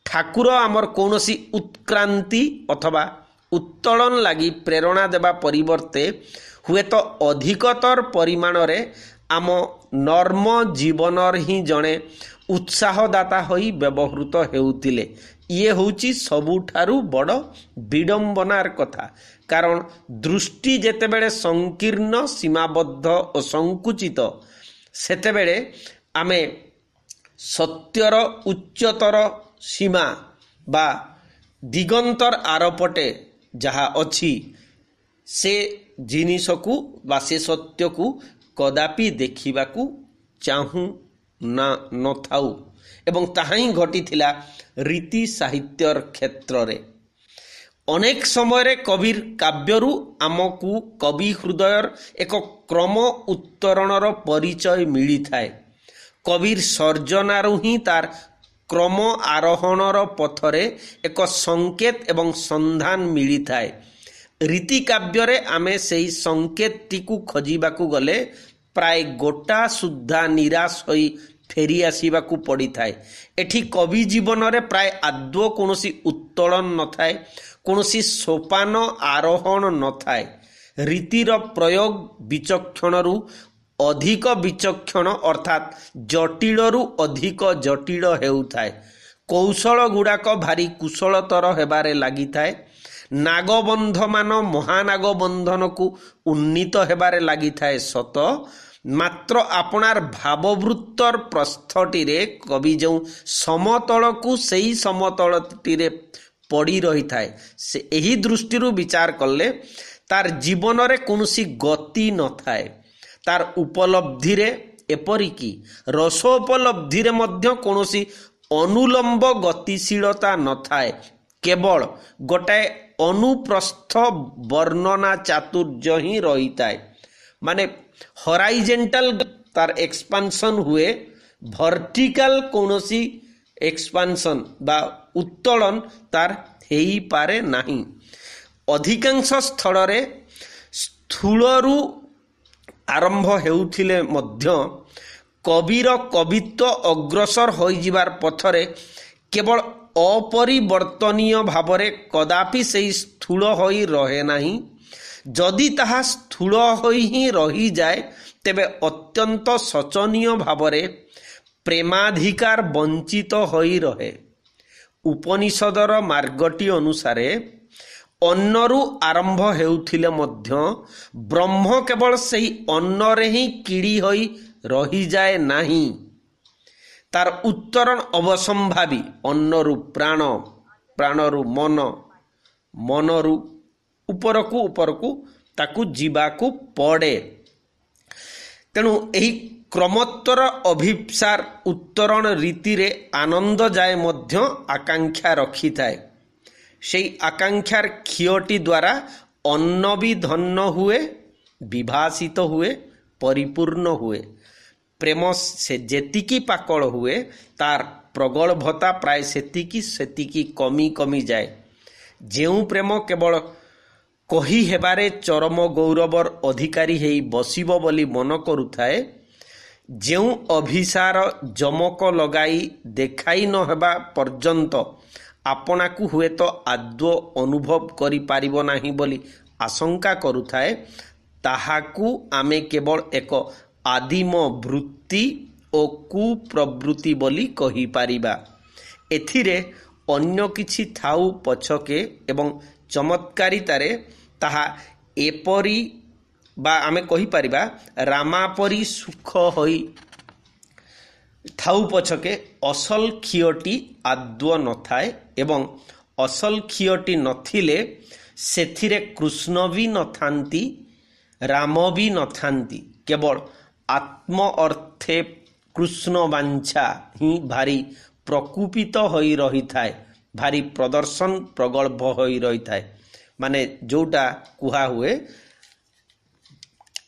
ଠାକୁର ଆମର କୌଣସି ଉତ୍କ୍ରାନ୍ତି ଅଥବା ଉତ୍ତୋଳନ ଲାଗି ପ୍ରେରଣା ଦେବା ପରିବର୍ତ୍ତେ ହୁଏତ ଅଧିକତର ପରିମାଣରେ ଆମ ନର୍ମ ଜୀବନର ହିଁ ଜଣେ ଉତ୍ସାହଦାତା ହୋଇ ବ୍ୟବହୃତ ହେଉଥିଲେ। ଇଏ ହେଉଛି ସବୁଠାରୁ ବଡ଼ ବିଡ଼ମ୍ବନାର କଥା। କାରଣ ଦୃଷ୍ଟି ଯେତେବେଳେ ସଂକୀର୍ଣ୍ଣ, ସୀମାବଦ୍ଧ ଓ ସଂକୁଚିତ, ସେତେବେଳେ ଆମେ ସତ୍ୟର ଉଚ୍ଚତର ସୀମା ବା ଦିଗନ୍ତର ଆରପଟେ ଯାହା ଅଛି ସେ ଜିନିଷକୁ ବା ସେ ସତ୍ୟକୁ କଦାପି ଦେଖିବାକୁ ଚାହୁଁ ନଥାଉ। ଏବଂ ତାହା ହିଁ ଘଟିଥିଲା ରୀତି ସାହିତ୍ୟର କ୍ଷେତ୍ରରେ। ଅନେକ ସମୟରେ କବିର କାବ୍ୟରୁ ଆମକୁ କବି ହୃଦୟର ଏକ କ୍ରମ ଉତ୍ତରଣର ପରିଚୟ ମିଳିଥାଏ। କବିର ସର୍ଜନାରୁ ହିଁ ତାର କ୍ରମ ଆରୋହଣର ପଥରେ ଏକ ସଂକେତ ଏବଂ ସନ୍ଧାନ ମିଳିଥାଏ। ରୀତି କାବ୍ୟରେ ଆମେ ସେହି ସଂକେତଟିକୁ ଖୋଜିବାକୁ ଗଲେ ପ୍ରାୟ ଗୋଟା ସୁଦ୍ଧା ନିରାଶ ହୋଇ ଫେରି ଆସିବାକୁ ପଡ଼ିଥାଏ। ଏଠି କବି ଜୀବନରେ ପ୍ରାୟ ଆଦୌ କୌଣସି ଉତ୍ତୋଳନ ନଥାଏ, କୌଣସି ସୋପାନ ଆରୋହଣ ନଥାଏ। ରୀତିର ପ୍ରୟୋଗ ବିଚକ୍ଷଣରୁ ଅଧିକ ବିଚକ୍ଷଣ ଅର୍ଥାତ୍ ଜଟିଳରୁ ଅଧିକ ଜଟିଳ ହେଉଥାଏ। କୌଶଳ ଗୁଡ଼ାକ ଭାରି କୁଶଳତର ହେବାରେ ଲାଗିଥାଏ। ନାଗବନ୍ଧମାନ ମହାନାଗ ବନ୍ଧନକୁ ଉନ୍ନୀତ ହେବାରେ ଲାଗିଥାଏ ସତ, ମାତ୍ର ଆପଣାର ଭାବବୃତ୍ତର ପ୍ରସ୍ଥଟିରେ କବି ଯେଉଁ ସମତଳକୁ ସେହି ସମତଳଟିରେ ପଡ଼ି ରହିଥାଏ, ସେ ଏହି ଦୃଷ୍ଟିରୁ ବିଚାର କଲେ ତାର ଜୀବନରେ କୌଣସି ଗତି ନଥାଏ। ତାର ଉପଲବ୍ଧିରେ ଏପରିକି ରସୋପଲବ୍ଧିରେ ମଧ୍ୟ କୌଣସି ଅନୁଲମ୍ବ ଗତିଶୀଳତା ନଥାଏ। କେବଳ ଗୋଟାଏ ଅନୁପ୍ରସ୍ଥ ବର୍ଣ୍ଣନା ଚାତୁର୍ଯ୍ୟ ହିଁ ରହିଥାଏ। ମାନେ ହରାଇଜେଣ୍ଟାଲ ତାର ଏକ୍ସପାନ୍ସନ୍ ହୁଏ, ଭର୍ଟିକାଲ କୌଣସି ଏକ୍ସପାନ୍ସନ୍ ବା ଉତ୍ତୋଳନ ତାର ହେଇପାରେ ନାହିଁ। ଅଧିକାଂଶ ସ୍ଥଳରେ ସ୍ଥୂଳରୁ ଆରମ୍ଭ ହେଉଥିଲେ ମଧ୍ୟ କବିର କବିତ୍ୱ ଅଗ୍ରସର ହୋଇଯିବାର ପଥରେ କେବଳ ଅପରିବର୍ତ୍ତନୀୟ ଭାବରେ କଦାପି ସେହି ସ୍ଥୂଳ ହୋଇ ରହେ ନାହିଁ। ଯଦି ତାହା ସ୍ଥୂଳ ହୋଇ ହିଁ ରହିଯାଏ, ତେବେ ଅତ୍ୟନ୍ତ ଶୋଚନୀୟ ଭାବରେ ପ୍ରେମାଧିକାର ବଞ୍ଚିତ ହୋଇ ରହେ। ଉପନିଷଦର ମାର୍ଗଟି ଅନୁସାରେ ଅନ୍ନରୁ ଆରମ୍ଭ ହେଉଥିଲେ ମଧ୍ୟ ବ୍ରହ୍ମ କେବଳ ସେହି ଅନ୍ନରେ ହିଁ କିଡ଼ି ହୋଇ ରହିଯାଏ ନାହିଁ। ତାର ଉତ୍ତରଣ ଅବସମ୍ଭାବୀ। ଅନ୍ନରୁ ପ୍ରାଣ, ପ୍ରାଣରୁ ମନ, ମନରୁ ଉପରକୁ ଉପରକୁ ତାକୁ ଯିବାକୁ ପଡ଼େ। ତେଣୁ ଏହି କ୍ରମୋତ୍ତର ଅଭିପ୍ସାର ଉତ୍ତରଣ ରୀତିରେ ଆନନ୍ଦ ଯାଏ ମଧ୍ୟ ଆକାଂକ୍ଷା ରଖିଥାଏ। ସେହି ଆକାଂକ୍ଷାର କ୍ଷୟଟି ଦ୍ୱାରା ଅନ୍ନ ବି ଧନ୍ୟ ହୁଏ, ବିଭାସିତ ହୁଏ, ପରିପୂର୍ଣ୍ଣ ହୁଏ। ପ୍ରେମ ସେ ଯେତିକି ପାକଳ ହୁଏ, ତାର ପ୍ରଗଳ୍ଭତା ପ୍ରାୟ ସେତିକି କମି କମିଯାଏ। ଯେଉଁ ପ୍ରେମ କେବଳ କହି ହେବାରେ ଚରମ ଗୌରବର ଅଧିକାରୀ ହେଇ ବସିବ ବୋଲି ମନ କରୁଥାଏ, ଯେଉଁ ଅଭିସାର ଜମକ ଲଗାଇ ଦେଖାଇ ନ ହେବା ପର୍ଯ୍ୟନ୍ତ ଆପଣାକୁ ହୁଏତ ଆଦୌ ଅନୁଭବ କରିପାରିବ ନାହିଁ ବୋଲି ଆଶଙ୍କା କରୁଥାଏ, ତାହାକୁ ଆମେ କେବଳ ଏକ ଆଦିମ ବୃତ୍ତି ଓ କୁପ୍ରବୃତ୍ତି ବୋଲି କହିପାରିବା। ଏଥିରେ ଅନ୍ୟ କିଛି ଥାଉ ପଛକେ ଏବଂ ଚମତ୍କାରିତାରେ ତାହା ଏପରି ବା ଆମେ କହିପାରିବା ରାମାପରି ସୁଖ ହୋଇ ଥାଉ ପଛକେ ଅସଲ କ୍ଷୟଟି ଆଦୌ ନଥାଏ ଏବଂ ଅସଲ ଖିଅଟି ନଥିଲେ ସେଥିରେ କୃଷ୍ଣ ବି ନଥାନ୍ତି, ରାମ ବି ନଥାନ୍ତି। କେବଳ ଆତ୍ମ ଅର୍ଥେ କୃଷ୍ଣ ବାଞ୍ଛା ହିଁ ଭାରି ପ୍ରକୃପିତ ହୋଇ ରହିଥାଏ, ଭାରି ପ୍ରଦର୍ଶନ ପ୍ରଗଳ୍ଭ ହୋଇ ରହିଥାଏ। ମାନେ ଯେଉଁଟା କୁହା ହୁଏ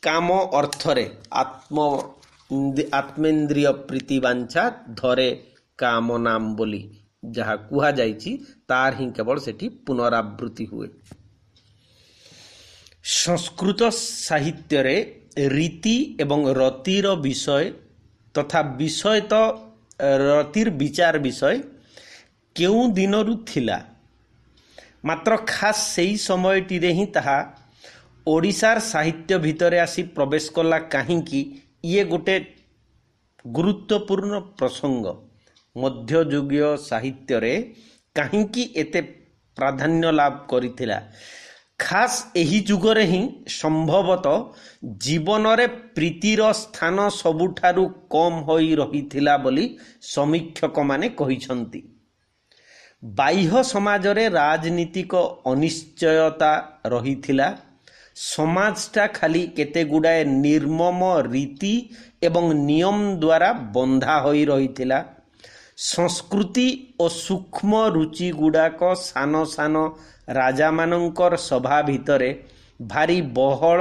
କାମ ଅର୍ଥରେ ଆତ୍ମେନ୍ଦ୍ରିୟ ପ୍ରୀତି ବାଞ୍ଛା ଧରେ କାମ ନାମ ବୋଲି ଯାହା କୁହାଯାଇଛି ତାର ହିଁ କେବଳ ସେଠି ପୁନରାବୃତ୍ତି ହୁଏ। ସଂସ୍କୃତ ସାହିତ୍ୟରେ ରୀତି ଏବଂ ରତିର ବିଷୟ ତଥା ବିଷୟ ତ ରତିର ବିଚାର ବିଷୟ କେଉଁ ଦିନରୁ ଥିଲା, ମାତ୍ର ଖାସ୍ ସେହି ସମୟଟିରେ ହିଁ ତାହା ଓଡ଼ିଶାର ସାହିତ୍ୟ ଭିତରେ ଆସି ପ୍ରବେଶ କଲା କାହିଁକି, ଇଏ ଗୋଟେ ଗୁରୁତ୍ୱପୂର୍ଣ୍ଣ ପ୍ରସଙ୍ଗ। ମଧ୍ୟଯୁଗୀୟ ସାହିତ୍ୟରେ କାହିଁକି ଏତେ ପ୍ରାଧାନ୍ୟ ଲାଭ କରିଥିଲା? ଖାସ୍ ଏହି ଯୁଗରେ ହିଁ ସମ୍ଭବତଃ ଜୀବନରେ ପ୍ରୀତିର ସ୍ଥାନ ସବୁଠାରୁ କମ୍ ହୋଇ ରହିଥିଲା ବୋଲି ସମୀକ୍ଷକମାନେ କହିଛନ୍ତି। ବାହ୍ୟ ସମାଜରେ ରାଜନୀତିକ ଅନିଶ୍ଚୟତା ରହିଥିଲା। ସମାଜଟା ଖାଲି କେତେଗୁଡ଼ାଏ ନିର୍ମମ ରୀତି ଏବଂ ନିୟମ ଦ୍ୱାରା ବନ୍ଧା ହୋଇ ରହିଥିଲା। ସଂସ୍କୃତି ଓ ସୂକ୍ଷ୍ମ ରୁଚିଗୁଡ଼ାକ ସାନ ସାନ ରାଜାମାନଙ୍କର ସଭା ଭିତରେ ଭାରି ବହଳ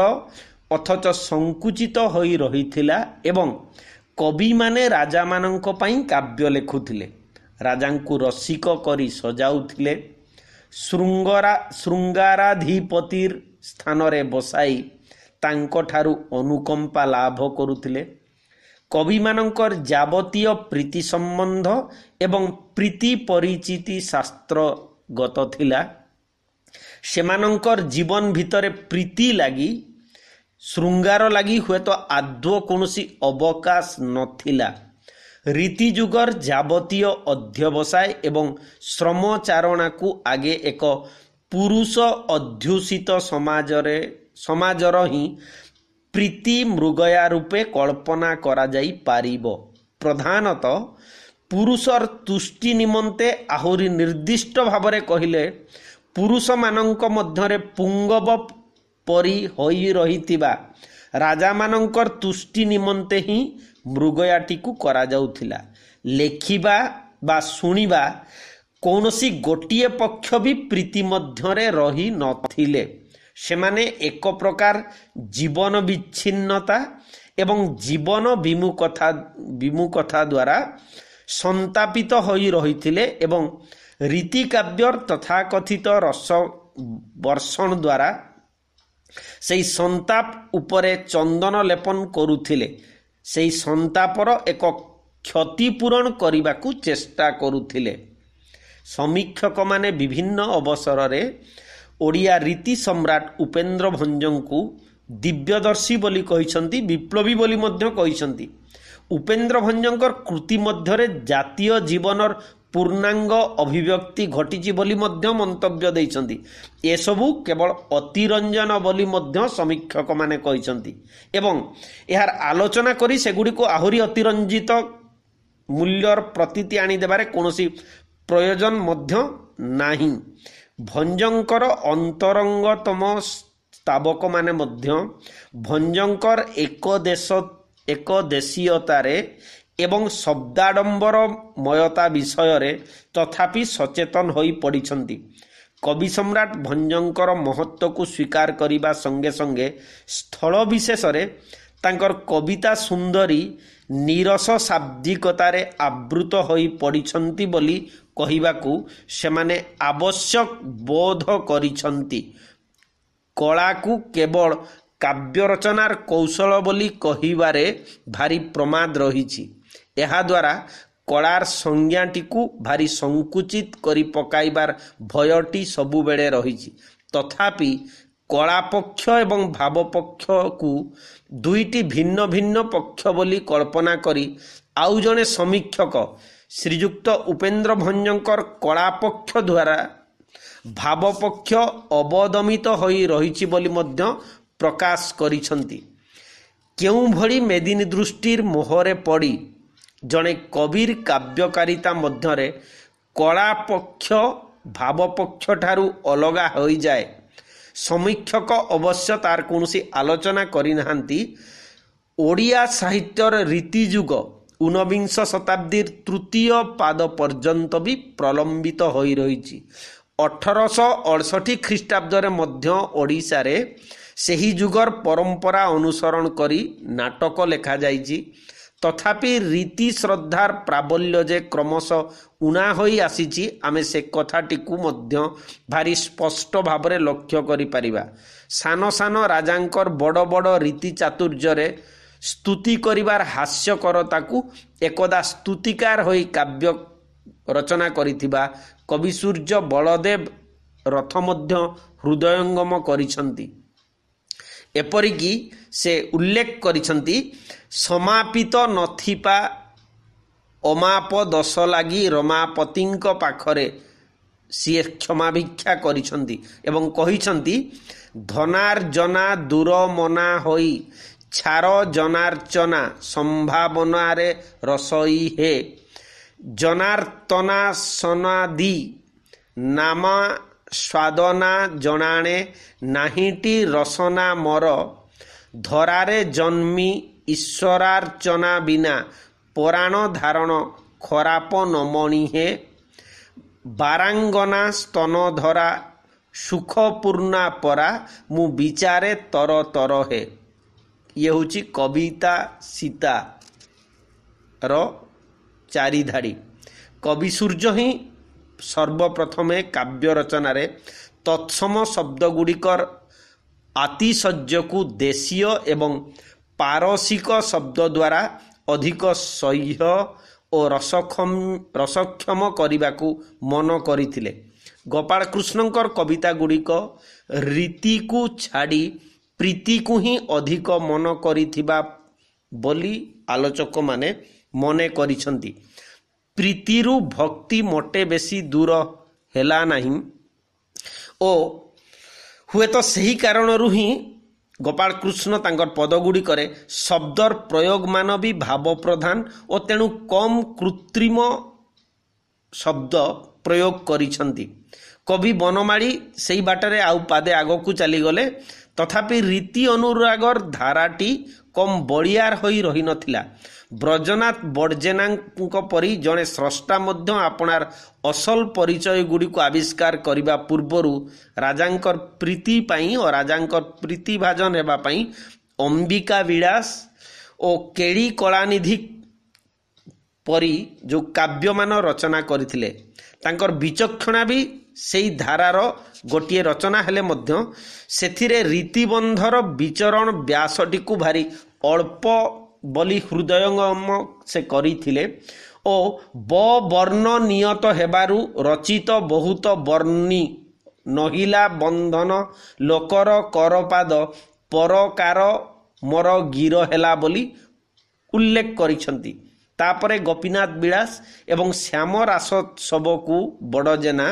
ଅଥଚ ସଙ୍କୁଚିତ ହୋଇ ରହିଥିଲା ଏବଂ କବିମାନେ ରାଜାମାନଙ୍କ ପାଇଁ କାବ୍ୟ ଲେଖୁଥିଲେ, ରାଜାଙ୍କୁ ରସିକ କରି ସଜାଉଥିଲେ, ଶୃଙ୍ଗାରାଧିପତିର ସ୍ଥାନରେ ବସାଇ ତାଙ୍କଠାରୁ ଅନୁକମ୍ପା ଲାଭ କରୁଥିଲେ। କବିମାନଙ୍କର ଯାବତୀୟ ପ୍ରୀତି ସମ୍ବନ୍ଧ ଏବଂ ପ୍ରୀତି ପରିଚିତି ଶାସ୍ତ୍ରଗତ ଥିଲା। ସେମାନଙ୍କର ଜୀବନ ଭିତରେ ପ୍ରୀତି ଲାଗି, ଶୃଙ୍ଗାର ଲାଗି ହୁଏତ ଆଦୌ କୌଣସି ଅବକାଶ ନଥିଲା। ରୀତିଯୁଗର ଯାବତୀୟ ଅଧ୍ୟବସାୟ ଏବଂ ଶ୍ରମଚାରଣାକୁ ଆଗେ ଏକ ପୁରୁଷ ଅଧ୍ୟୁଷିତ ସମାଜର ହିଁ ପ୍ରୀତି ମୃଗୟା ରୂପେ କଳ୍ପନା କରାଯାଇପାରିବ। ପ୍ରଧାନତଃ ପୁରୁଷର ତୁଷ୍ଟି ନିମନ୍ତେ, ଆହୁରି ନିର୍ଦ୍ଦିଷ୍ଟ ଭାବରେ କହିଲେ ପୁରୁଷମାନଙ୍କ ମଧ୍ୟରେ ପୁଙ୍ଗବ ପରି ହୋଇ ରହିଥିବା ରାଜାମାନଙ୍କର ତୁଷ୍ଟି ନିମନ୍ତେ ହିଁ ମୃଗୟାଟିକୁ କରାଯାଉଥିଲା। ଲେଖିବା ବା ଶୁଣିବା କୌଣସି ଗୋଟିଏ ପକ୍ଷ ବି ପ୍ରୀତି ମଧ୍ୟରେ ରହି ନଥିଲେ। ସେମାନେ ଏକ ପ୍ରକାର ଜୀବନ ବିଚ୍ଛିନ୍ନତା ଏବଂ ଜୀବନ ବିମୁଖତା ଦ୍ୱାରା ସନ୍ତାପିତ ହୋଇ ରହିଥିଲେ ଏବଂ ରୀତିକାବ୍ୟର ତଥାକଥିତ ରସ ବର୍ଷଣ ଦ୍ୱାରା ସେହି ସନ୍ତାପ ଉପରେ ଚନ୍ଦନ ଲେପନ କରୁଥିଲେ, ସେହି ସନ୍ତାପର ଏକ କ୍ଷତିପୂରଣ କରିବାକୁ ଚେଷ୍ଟା କରୁଥିଲେ। ସମୀକ୍ଷକମାନେ ବିଭିନ୍ନ ଅବସରରେ ଓଡ଼ିଆ ରୀତି ସମ୍ରାଟ ଉପେନ୍ଦ୍ର ଭଞ୍ଜଙ୍କୁ ଦିବ୍ୟଦର୍ଶୀ ବୋଲି କହିଛନ୍ତି, ବିପ୍ଳବୀ ବୋଲି ମଧ୍ୟ କହିଛନ୍ତି। ଉପେନ୍ଦ୍ର ଭଞ୍ଜଙ୍କର କୃତି ମଧ୍ୟରେ ଜାତୀୟ ଜୀବନର ପୂର୍ଣ୍ଣାଙ୍ଗ ଅଭିବ୍ୟକ୍ତି ଘଟିଛି ବୋଲି ମଧ୍ୟ ମନ୍ତବ୍ୟ ଦେଇଛନ୍ତି। ଏସବୁ କେବଳ ଅତିରଞ୍ଜନ ବୋଲି ମଧ୍ୟ ସମୀକ୍ଷକମାନେ କହିଛନ୍ତି ଏବଂ ଏହାର ଆଲୋଚନା କରି ସେଗୁଡ଼ିକୁ ଆହୁରି ଅତିରଞ୍ଜିତ ମୂଲ୍ୟର ପ୍ରତୀତି ଆଣିଦେବାରେ କୌଣସି ପ୍ରୟୋଜନ ମଧ୍ୟ ନାହିଁ। ଭଞ୍ଜଙ୍କର ଅନ୍ତରଙ୍ଗତମ ସ୍ତାବକମାନେ ମଧ୍ୟ ଭଞ୍ଜଙ୍କର ଏକଦେଶୀୟତାରେ ଏବଂ ଶବ୍ଦାଡମ୍ବରମୟତା ବିଷୟରେ ତଥାପି ସଚେତନ ହୋଇ ପଡ଼ିଛନ୍ତି। କବି ସମ୍ରାଟ ଭଞ୍ଜଙ୍କର ମହତ୍ତ୍ୱକୁ ସ୍ୱୀକାର କରିବା ସଙ୍ଗେ ସଙ୍ଗେ ସ୍ଥଳ ବିଶେଷରେ ତାଙ୍କର କବିତା ସୁନ୍ଦରୀ ନିରସ ଶାବ୍ଦିକତାରେ ଆବୃତ ହୋଇ ପଡ଼ିଛନ୍ତି ବୋଲି କହିବାକୁ ସେମାନେ ଆବଶ୍ୟକ ବୋଧ କରିଛନ୍ତି। କଳାକୁ କେବଳ କାବ୍ୟ ରଚନାର କୌଶଳ ବୋଲି କହିବାରେ ଭାରି ପ୍ରମାଦ ରହିଛି। ଏହାଦ୍ୱାରା କଳାର ସଂଜ୍ଞାଟିକୁ ଭାରି ସଂକୁଚିତ କରି ପକାଇବାର ଭୟଟି ସବୁବେଳେ ରହିଛି। ତଥାପି କଳା ପକ୍ଷ ଏବଂ ଭାବ ପକ୍ଷକୁ ଦୁଇଟି ଭିନ୍ନ ଭିନ୍ନ ପକ୍ଷ ବୋଲି କଳ୍ପନା କରି ଆଉ ଜଣେ ସମୀକ୍ଷକ ଶ୍ରୀଯୁକ୍ତ ଉପେନ୍ଦ୍ର ଭଞ୍ଜଙ୍କର କଳା ପକ୍ଷ ଦ୍ୱାରା ଭାବ ପକ୍ଷ ଅବଦମିତ ହୋଇ ରହିଛି ବୋଲି ମଧ୍ୟ ପ୍ରକାଶ କରିଛନ୍ତି। କେଉଁଭଳି ମେଦିନୀ ଦୃଷ୍ଟିର ମୋହରେ ପଡ଼ି ଜଣେ କବିର କାବ୍ୟକାରିତା ମଧ୍ୟରେ କଳା ପକ୍ଷ ଭାବପକ୍ଷ ଠାରୁ ଅଲଗା ହୋଇଯାଏ। ସମୀକ୍ଷକ ଅବଶ୍ୟ ତାର କୌଣସି ଆଲୋଚନା କରିନାହାନ୍ତି। ଓଡ଼ିଆ ସାହିତ୍ୟର ରୀତିଯୁଗ ଊନବିଂଶ ଶତାବ୍ଦୀର ତୃତୀୟ ପାଦ ପର୍ଯ୍ୟନ୍ତ ବି ପ୍ରଲମ୍ବିତ ହୋଇ ରହିଛି। 1868 ଖ୍ରୀଷ୍ଟାବ୍ଦରେ ମଧ୍ୟ ଓଡ଼ିଶାରେ ସେହି ଯୁଗର ପରମ୍ପରା ଅନୁସରଣ କରି ନାଟକ ଲେଖାଯାଇଛି। ତଥାପି ରୀତି ଶ୍ରଦ୍ଧାର ପ୍ରାବଲ୍ୟ ଯେ କ୍ରମଶଃ ଉଣା ହୋଇ ଆସିଛି ଆମେ ସେ କଥାଟିକୁ ମଧ୍ୟ ଭାରି ସ୍ପଷ୍ଟ ଭାବରେ ଲକ୍ଷ୍ୟ କରିପାରିବା। ସାନ ସାନ ରାଜାଙ୍କର ବଡ଼ ବଡ଼ ରୀତି ଚାତୁର୍ଯ୍ୟରେ ସ୍ତୁତି କରିବାର ହାସ୍ୟକରତାକୁ ଏକଦା ସ୍ତୁତିକାର ହୋଇ କାବ୍ୟ ରଚନା କରିଥିବା କବିସୂର୍ଯ୍ୟ ବଳଦେବ ରଥ ମଧ୍ୟ ହୃଦୟଙ୍ଗମ କରିଛନ୍ତି। ଏପରିକି ସେ ଉଲ୍ଲେଖ କରିଛନ୍ତି, ସମାପିତ ନଥିପା ଅମାପ ଦଶ ଲାଗି ରମାପତିଙ୍କ ପାଖରେ ସିଏ କ୍ଷମା ଭିକ୍ଷା କରିଛନ୍ତି ଏବଂ କହିଛନ୍ତି, ଧନାର୍ଜନା ଦୂର ମନା ହୋଇ ଛାର ଜନାର୍ଚ୍ଚନା ସମ୍ଭାବନାରେ ରସଇ ହେ ଜନାର୍ତ୍ତନା ସନାଦି ନାମା ସ୍ୱାଦନା ଜଣାଣେ ନାହିଁଟି ରସନା ମର ଧରାରେ ଜନ୍ମି ଈଶ୍ୱରାର୍ଚ୍ଚନା ବିନା ପରାଣ ଧାରଣ ଖରାପ ନମଣି ହେ ବାରାଙ୍ଗନା ସ୍ତନ ଧରା ସୁଖପୂର୍ଣ୍ଣା ପରା ମୁଁ ବିଚାରେ ତର ତର ହେ। ଇଏ ହେଉଛି କବିତା ସୀତାର ଚାରିଧାଡ଼ି। କବିସୂର୍ଯ୍ୟ ହିଁ ସର୍ବପ୍ରଥମେ କାବ୍ୟ ରଚନାରେ ତତ୍ସମ ଶବ୍ଦଗୁଡ଼ିକର ଆତିଶଯ୍ୟକୁ ଦେଶୀୟ ଏବଂ ପାରସିକ ଶବ୍ଦ ଦ୍ୱାରା ଅଧିକ ସହ୍ୟ ଓ ରସକ୍ଷମ କରିବାକୁ ମନ କରିଥିଲେ। ଗୋପାଳକୃଷ୍ଣଙ୍କର କବିତା ଗୁଡ଼ିକ ରୀତିକୁ ଛାଡ଼ି ପ୍ରୀତିକୁ ହିଁ ଅଧିକ ମନ କରିଥିବା ବୋଲି ଆଲୋଚକମାନେ ମନେ କରିଛନ୍ତି। ପ୍ରୀତିରୁ ଭକ୍ତି ମୋଟେ ବେଶୀ ଦୂର ହେଲା ନାହିଁ ଓ ହୁଏତ ସେହି କାରଣରୁ ହିଁ ଗୋପାଳକୃଷ୍ଣ ତାଙ୍କର ପଦଗୁଡ଼ିକରେ ଶବ୍ଦର ପ୍ରୟୋଗମାନ ବି ଭାବପ୍ରଧାନ ଓ ତେଣୁ କମ୍ କୃତ୍ରିମ ଶବ୍ଦ ପ୍ରୟୋଗ କରିଛନ୍ତି। କବି ବନମାଳୀ ସେହି ବାଟରେ ଆଉ ପାଦେ ଆଗକୁ ଚାଲିଗଲେ। ତଥାପି ରୀତି ଅନୁରାଗର ଧାରାଟି କମ୍ ବଳିଆର ହୋଇ ରହିନଥିଲା। ବ୍ରଜନାଥ ବଡ଼ଜେନାଙ୍କ ପରି ଜଣେ ସ୍ରଷ୍ଟା ମଧ୍ୟ ଆପଣାର ଅସଲ ପରିଚୟ ଗୁଡ଼ିକୁ ଆବିଷ୍କାର କରିବା ପୂର୍ବରୁ ରାଜାଙ୍କର ପ୍ରୀତି ପାଇଁ ଓ ରାଜାଙ୍କର ପ୍ରୀତିଭାଜନ ହେବା ପାଇଁ ଅମ୍ବିକା ବିଳାସ ଓ କେଳି କଳାନିଧି ପରି ଯେଉଁ କାବ୍ୟମାନ ରଚନା କରିଥିଲେ। ତାଙ୍କର ବିଚକ୍ଷଣା ବି ସେଇ ଧାରାର ଗୋଟିଏ ରଚନା ହେଲେ ମଧ୍ୟ ସେଥିରେ ରୀତିବନ୍ଧର ବିଚରଣ ବ୍ୟାସଟିକୁ ଭାରି ଅଳ୍ପ ବୋଲି ହୃଦୟଙ୍ଗମ ସେ କରିଥିଲେ ଓ ବର୍ଣ୍ଣ ନିୟତ ହେବାରୁ ରଚିତ ବହୁତ ବର୍ଣ୍ଣି ନହିଲା ବନ୍ଧନ ଲୋକର କରପାଦ ପରକାର ମୋର ଗିର ହେଲା ବୋଲି ଉଲ୍ଲେଖ କରିଛନ୍ତି। ତାପରେ ଗୋପୀନାଥ ବିଳାସ ଏବଂ ଶ୍ୟାମ ରାସ ଶବକୁ ବଡ଼ଜେନା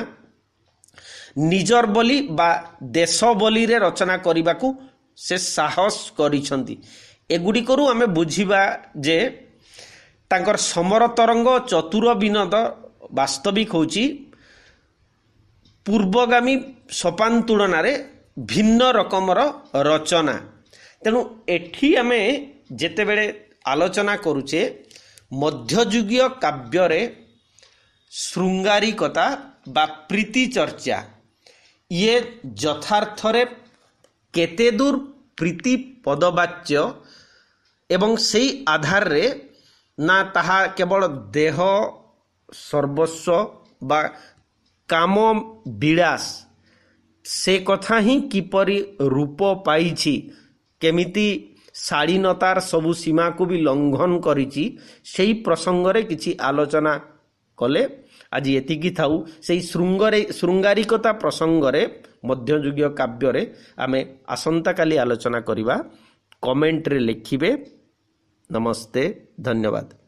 ନିଜର ବୋଲି ବା ଦେଶ ବୋଲିରେ ରଚନା କରିବାକୁ ସେ ସାହସ କରିଛନ୍ତି। ଏଗୁଡ଼ିକରୁ ଆମେ ବୁଝିବା ଯେ ତାଙ୍କର ସମର ତରଙ୍ଗ ଚତୁର ବିନୋଦ ବାସ୍ତବିକ ହେଉଛି ପୂର୍ବଗାମୀ ସୋପାନ ତୁଳନାରେ ଭିନ୍ନ ରକମର ରଚନା। ତେଣୁ ଏଠି ଆମେ ଯେତେବେଳେ ଆଲୋଚନା କରୁଛେ ମଧ୍ୟଯୁଗୀୟ କାବ୍ୟରେ ଶୃଙ୍ଗାରିକତା ବା ପ୍ରୀତି ଚର୍ଚ୍ଚା ଇଏ ଯଥାର୍ଥରେ କେତେ ଦୂର ପ୍ରୀତି ପଦବାଚ୍ୟ ଏବଂ ସେଇ ଆଧାରରେ ନା ତାହା କେବଳ ଦେହ ସର୍ବସ୍ୱ ବା କାମ ବିଳାସ ସେ କଥା ହିଁ କିପରି ରୂପ ପାଇଛି, କେମିତି ଶାଳୀନତାର ସବୁ ସୀମାକୁ ବି ଲଙ୍ଘନ କରିଛି, ସେହି ପ୍ରସଙ୍ଗରେ କିଛି ଆଲୋଚନା କଲେ। ଆଜି ଏତିକି ଥାଉ। ସେହି ଶୃଙ୍ଗାରିକତା ପ୍ରସଙ୍ଗରେ ମଧ୍ୟଯୁଗୀୟ କାବ୍ୟରେ ଆମେ ଆସନ୍ତାକାଲି ଆଲୋଚନା କରିବା। କମେଣ୍ଟରେ ଲେଖିବେ। ନମସ୍ତେ, ଧନ୍ୟବାଦ।